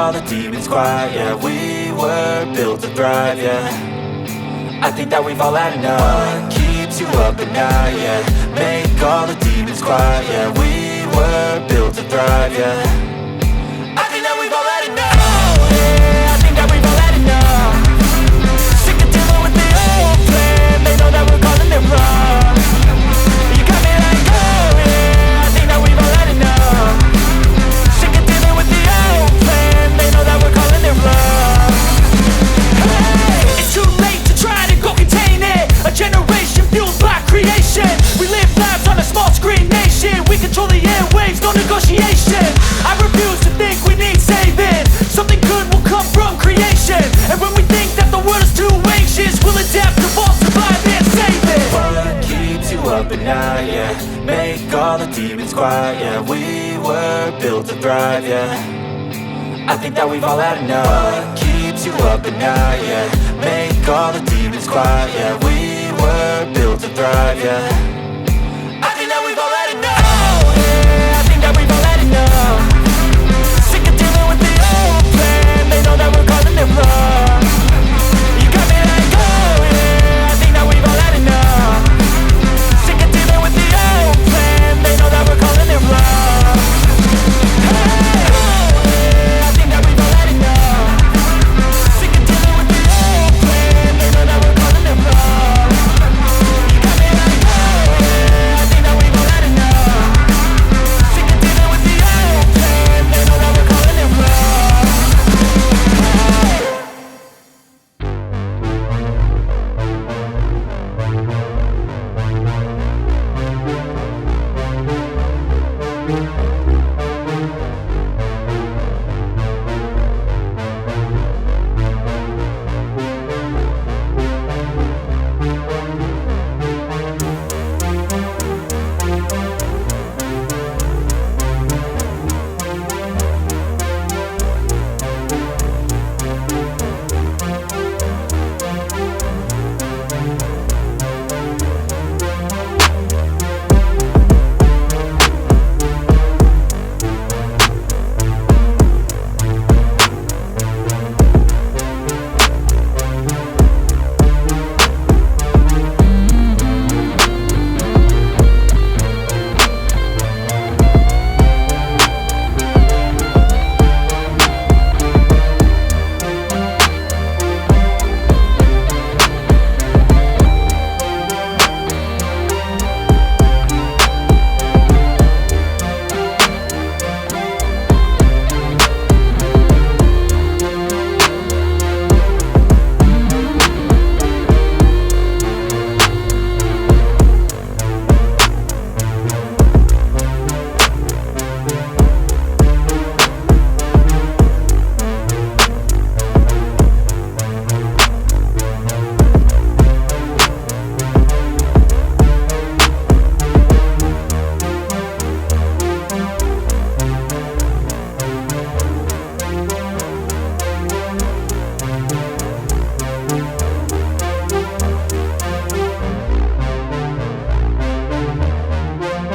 all the demons quiet, yeah. We were built to thrive, yeah. I think that we've all had enough. What keeps you up at night, yeah. Make all the demons quiet, yeah. We were built to thrive, yeah. I think that we've all had enough. Oh, yeah, I think that we've all had enough. Sick of dealing with the old plan. They know that we're calling it wrong. You got me like, oh yeah, I think that we've all had enough. Sick of dealing with the old plan. They know that we're calling it wrong. Hey, it's too late to try to go contain it. A generation fueled by creation. We live lives on a small screen nation. We control the airwaves, no negotiation. I refuse to think we need saving. Something good will come from creation. And when we think that the world is too anxious, we'll adapt, evolve, survive and save it. What keeps you up at night, yeah. Make all the demons quiet, yeah. We were built to thrive, yeah. I think that we've all had enough. What keeps you up at night, yeah. Make all the demons quiet, yeah. We were built to thrive, yeah. I think that we've all had enough. Oh, yeah, I think that we've all had enough. Sick of dealing with the old plan. They know that we're calling it wrong.